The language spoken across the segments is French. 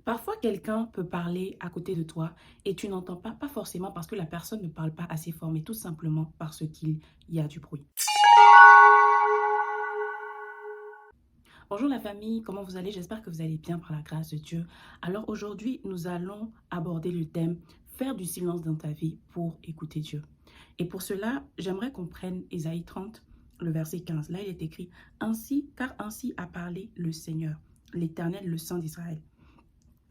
Parfois, quelqu'un peut parler à côté de toi et tu n'entends pas forcément parce que la personne ne parle pas assez fort, mais tout simplement parce qu'il y a du bruit. Bonjour la famille, comment vous allez? J'espère que vous allez bien par la grâce de Dieu. Alors aujourd'hui, nous allons aborder le thème faire du silence dans ta vie pour écouter Dieu. Et pour cela, j'aimerais qu'on prenne Ésaïe 30, le verset 15. Là, il est écrit ainsi, car ainsi a parlé le Seigneur, l'Éternel, le Saint d'Israël.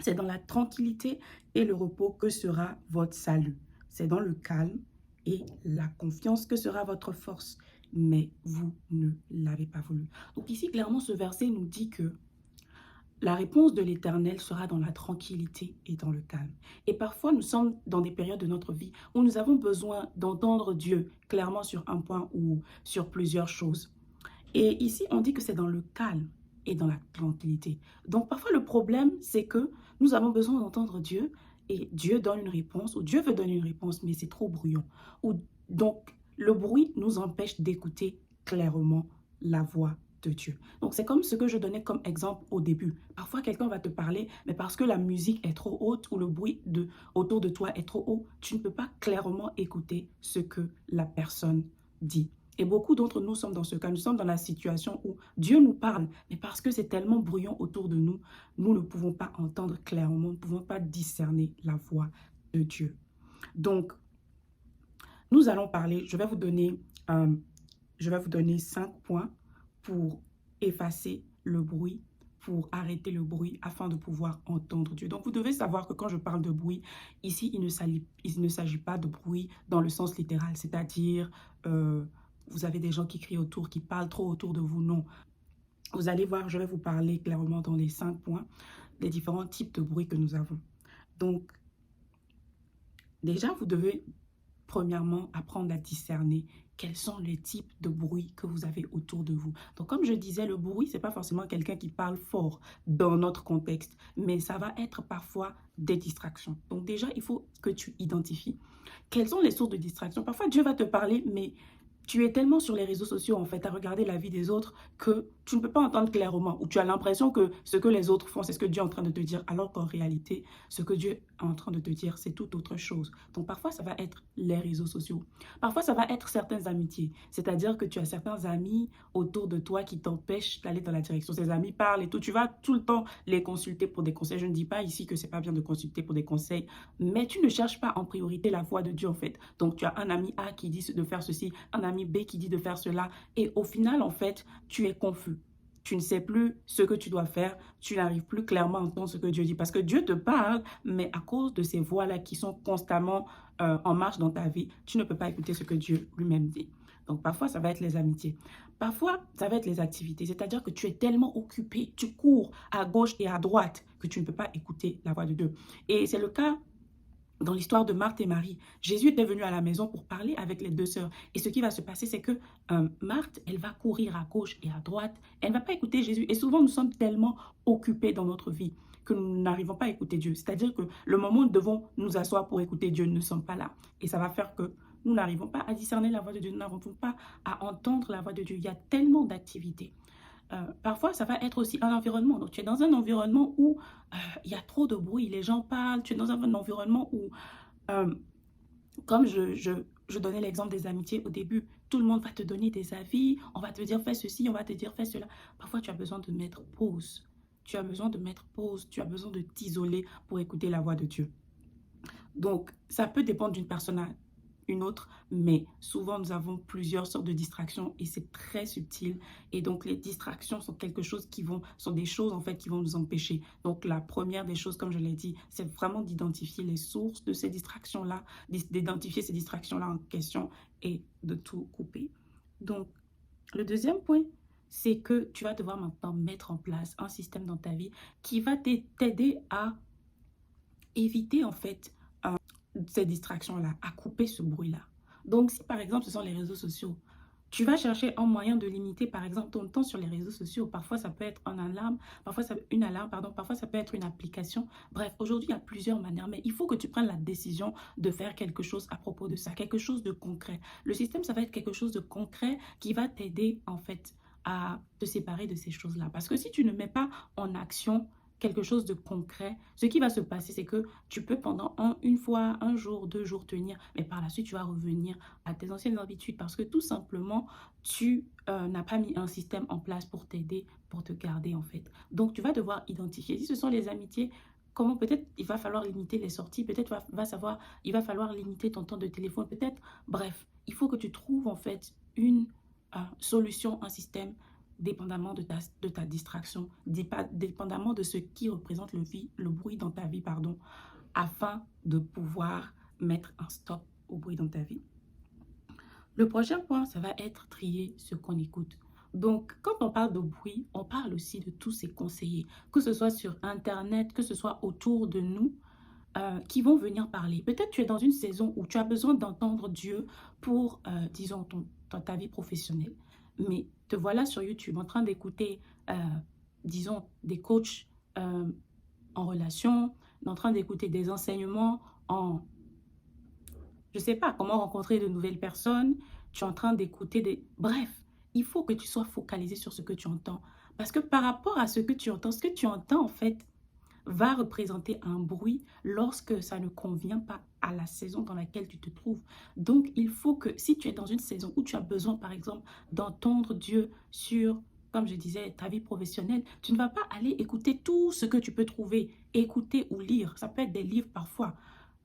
C'est dans la tranquillité et le repos que sera votre salut. C'est dans le calme et la confiance que sera votre force. Mais vous ne l'avez pas voulu. Donc ici, clairement, ce verset nous dit que la réponse de l'Éternel sera dans la tranquillité et dans le calme. Et parfois, nous sommes dans des périodes de notre vie où nous avons besoin d'entendre Dieu clairement sur un point ou sur plusieurs choses. Et ici, on dit que c'est dans le calme et dans la tranquillité. Donc, parfois, le problème, c'est que nous avons besoin d'entendre Dieu et Dieu donne une réponse, ou Dieu veut donner une réponse, mais c'est trop bruyant. Donc, le bruit nous empêche d'écouter clairement la voix de Dieu. Donc, c'est comme ce que je donnais comme exemple au début. Parfois, quelqu'un va te parler, mais parce que la musique est trop haute ou le bruit autour de toi est trop haut, tu ne peux pas clairement écouter ce que la personne dit. Et beaucoup d'entre nous sommes dans ce cas. Nous sommes dans la situation où Dieu nous parle, mais parce que c'est tellement bruyant autour de nous, nous ne pouvons pas entendre clairement, nous ne pouvons pas discerner la voix de Dieu. Donc, nous allons parler, je vais vous donner 5 points pour effacer le bruit, pour arrêter le bruit afin de pouvoir entendre Dieu. Donc, vous devez savoir que quand je parle de bruit, ici, il ne s'agit pas de bruit dans le sens littéral, c'est-à-dire, vous avez des gens qui crient autour, qui parlent trop autour de vous. Non. Vous allez voir, je vais vous parler clairement dans les 5 points des différents types de bruit que nous avons. Donc, déjà, vous devez premièrement apprendre à discerner quels sont les types de bruit que vous avez autour de vous. Donc, comme je disais, le bruit, ce n'est pas forcément quelqu'un qui parle fort dans notre contexte, mais ça va être parfois des distractions. Donc, déjà, il faut que tu identifies quelles sont les sources de distraction. Parfois, Dieu va te parler, mais tu es tellement sur les réseaux sociaux, en fait, à regarder la vie des autres que tu ne peux pas entendre clairement, ou tu as l'impression que ce que les autres font, c'est ce que Dieu est en train de te dire, alors qu'en réalité, ce que Dieu est en train de te dire, c'est tout autre chose. Donc, parfois, ça va être les réseaux sociaux. Parfois, ça va être certaines amitiés. C'est-à-dire que tu as certains amis autour de toi qui t'empêchent d'aller dans la direction. Ces amis parlent et tout. Tu vas tout le temps les consulter pour des conseils. Je ne dis pas ici que c'est pas bien de consulter pour des conseils, mais tu ne cherches pas en priorité la voix de Dieu, en fait. Donc, tu as un ami A qui dit de faire ceci, un ami B qui dit de faire cela. Et au final, en fait, tu es confus. Tu ne sais plus ce que tu dois faire. Tu n'arrives plus clairement à entendre ce que Dieu dit. Parce que Dieu te parle, mais à cause de ces voix-là qui sont constamment en marche dans ta vie, tu ne peux pas écouter ce que Dieu lui-même dit. Donc, parfois, ça va être les amitiés. Parfois, ça va être les activités. C'est-à-dire que tu es tellement occupé, tu cours à gauche et à droite que tu ne peux pas écouter la voix de Dieu. Et c'est le cas dans l'histoire de Marthe et Marie. Jésus était venu à la maison pour parler avec les deux sœurs. Et ce qui va se passer, c'est que Marthe, elle va courir à gauche et à droite. Elle ne va pas écouter Jésus. Et souvent, nous sommes tellement occupés dans notre vie que nous n'arrivons pas à écouter Dieu. C'est-à-dire que le moment où nous devons nous asseoir pour écouter Dieu, nous ne sommes pas là. Et ça va faire que nous n'arrivons pas à discerner la voix de Dieu. Nous n'arrivons pas à entendre la voix de Dieu. Il y a tellement d'activités. Parfois, ça va être aussi un environnement. Donc, tu es dans un environnement où il y a trop de bruit, les gens parlent. Tu es dans un environnement où, euh, comme je donnais l'exemple des amitiés au début, tout le monde va te donner des avis, on va te dire fais ceci, on va te dire fais cela. Parfois, tu as besoin de mettre pause. Tu as besoin de mettre pause, tu as besoin de t'isoler pour écouter la voix de Dieu. Donc, ça peut dépendre d'une personne à une autre, mais souvent nous avons plusieurs sortes de distractions et c'est très subtil. Et donc, les distractions sont quelque chose sont des choses en fait qui vont nous empêcher. Donc, la première des choses, comme je l'ai dit, c'est vraiment d'identifier les sources de ces distractions-là, d'identifier ces distractions-là en question et de tout couper. Donc, le deuxième point, c'est que tu vas devoir maintenant mettre en place un système dans ta vie qui va t'aider à éviter en fait ces distractions-là, à couper ce bruit-là. Donc, si par exemple, ce sont les réseaux sociaux, tu vas chercher un moyen de limiter, par exemple, ton temps sur les réseaux sociaux. Parfois, ça peut être une alarme, pardon, parfois, ça peut être une application. Bref, aujourd'hui, il y a plusieurs manières, mais il faut que tu prennes la décision de faire quelque chose à propos de ça, quelque chose de concret. Le système, ça va être quelque chose de concret qui va t'aider, en fait, à te séparer de ces choses-là. Parce que si tu ne mets pas en action quelque chose de concret, ce qui va se passer, c'est que tu peux pendant une fois, un jour, 2 jours tenir, mais par la suite, tu vas revenir à tes anciennes habitudes parce que tout simplement, tu n'as pas mis un système en place pour t'aider, pour te garder en fait. Donc, tu vas devoir identifier si ce sont les amitiés, comment peut-être il va falloir limiter les sorties, peut-être il va falloir limiter ton temps de téléphone, peut-être, bref, il faut que tu trouves en fait une solution, un système dépendamment de ta distraction, dépendamment de ce qui représente le bruit dans ta vie, pardon, afin de pouvoir mettre un stop au bruit dans ta vie. Le prochain point, ça va être trier ce qu'on écoute. Donc, quand on parle de bruit, on parle aussi de tous ces conseillers, que ce soit sur Internet, que ce soit autour de nous, qui vont venir parler. Peut-être tu es dans une saison où tu as besoin d'entendre Dieu pour, disons, ta vie professionnelle. Mais te voilà sur YouTube en train d'écouter, disons, des coachs en relation, en train d'écouter des enseignements en, je ne sais pas, comment rencontrer de nouvelles personnes. Tu es en train d'écouter des... Bref, il faut que tu sois focalisé sur ce que tu entends. Parce que par rapport à ce que tu entends en fait, va représenter un bruit lorsque ça ne convient pas à la saison dans laquelle tu te trouves. Donc, il faut que si tu es dans une saison où tu as besoin, par exemple, d'entendre Dieu sur, comme je disais, ta vie professionnelle, tu ne vas pas aller écouter tout ce que tu peux trouver, écouter ou lire. Ça peut être des livres parfois,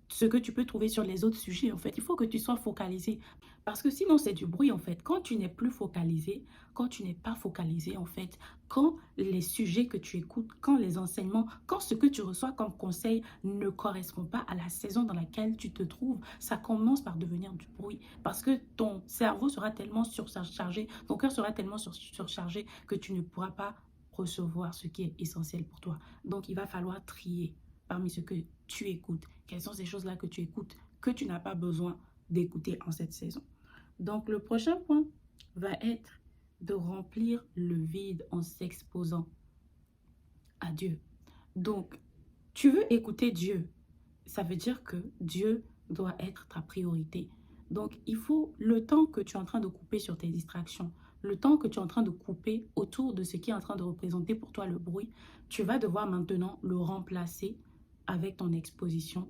ce que tu peux trouver sur les autres sujets, en fait. Il faut que tu sois focalisé. Parce que sinon, c'est du bruit, en fait. Quand tu n'es plus focalisé, quand tu n'es pas focalisé, en fait, quand les sujets que tu écoutes, quand les enseignements, quand ce que tu reçois comme conseil ne correspond pas à la saison dans laquelle tu te trouves, ça commence par devenir du bruit. Parce que ton cerveau sera tellement surchargé, ton cœur sera tellement surchargé que tu ne pourras pas recevoir ce qui est essentiel pour toi. Donc, il va falloir trier parmi ce que tu écoutes. Quelles sont ces choses-là que tu écoutes que tu n'as pas besoin d'écouter en cette saison? Donc, le prochain point va être de remplir le vide en s'exposant à Dieu. Donc, tu veux écouter Dieu. Ça veut dire que Dieu doit être ta priorité. Donc, il faut le temps que tu es en train de couper sur tes distractions, le temps que tu es en train de couper autour de ce qui est en train de représenter pour toi le bruit, tu vas devoir maintenant le remplacer avec ton exposition,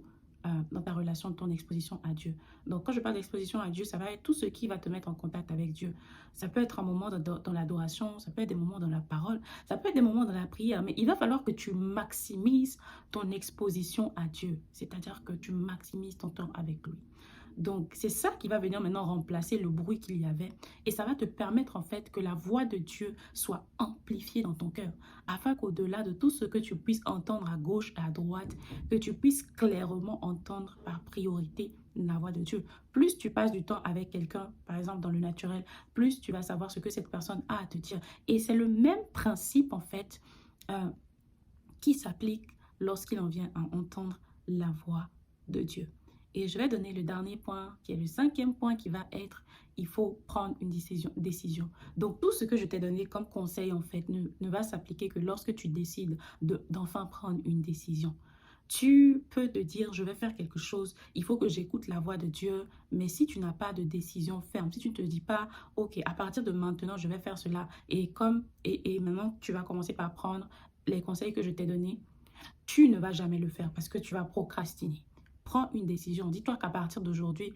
dans ta relation, ton exposition à Dieu. Donc, quand je parle d'exposition à Dieu, ça va être tout ce qui va te mettre en contact avec Dieu. Ça peut être un moment dans l'adoration, ça peut être des moments dans la parole, ça peut être des moments dans la prière, mais il va falloir que tu maximises ton exposition à Dieu, c'est-à-dire que tu maximises ton temps avec lui. Donc, c'est ça qui va venir maintenant remplacer le bruit qu'il y avait. Et ça va te permettre en fait que la voix de Dieu soit amplifiée dans ton cœur. Afin qu'au-delà de tout ce que tu puisses entendre à gauche et à droite, que tu puisses clairement entendre par priorité la voix de Dieu. Plus tu passes du temps avec quelqu'un, par exemple dans le naturel, plus tu vas savoir ce que cette personne a à te dire. Et c'est le même principe en fait qui s'applique lorsqu'il en vient à entendre la voix de Dieu. Et je vais donner le dernier point, qui est le 5e point, qui va être, il faut prendre une décision. Donc, tout ce que je t'ai donné comme conseil, en fait, ne va s'appliquer que lorsque tu décides d'enfin prendre une décision. Tu peux te dire, je vais faire quelque chose, il faut que j'écoute la voix de Dieu, mais si tu n'as pas de décision ferme, si tu ne te dis pas, ok, à partir de maintenant, je vais faire cela, et maintenant, tu vas commencer par prendre les conseils que je t'ai donnés, tu ne vas jamais le faire parce que tu vas procrastiner. Prends une décision. Dis-toi qu'à partir d'aujourd'hui,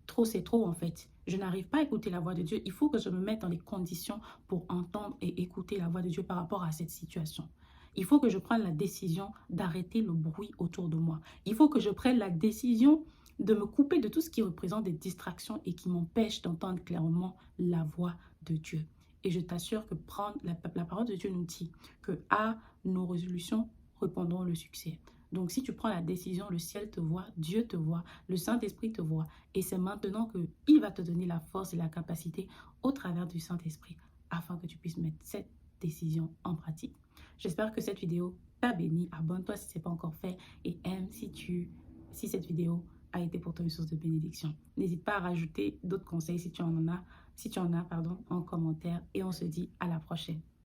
trop c'est trop en fait. Je n'arrive pas à écouter la voix de Dieu. Il faut que je me mette dans les conditions pour entendre et écouter la voix de Dieu par rapport à cette situation. Il faut que je prenne la décision d'arrêter le bruit autour de moi. Il faut que je prenne la décision de me couper de tout ce qui représente des distractions et qui m'empêche d'entendre clairement la voix de Dieu. Et je t'assure que prendre la parole de Dieu nous dit que à nos résolutions répondront le succès. Donc, si tu prends la décision, le ciel te voit, Dieu te voit, le Saint-Esprit te voit. Et c'est maintenant qu'il va te donner la force et la capacité au travers du Saint-Esprit afin que tu puisses mettre cette décision en pratique. J'espère que cette vidéo t'a béni. Abonne-toi si ce n'est pas encore fait et aime si cette vidéo a été pour toi une source de bénédiction. N'hésite pas à rajouter d'autres conseils si tu en as, en commentaire. Et on se dit à la prochaine.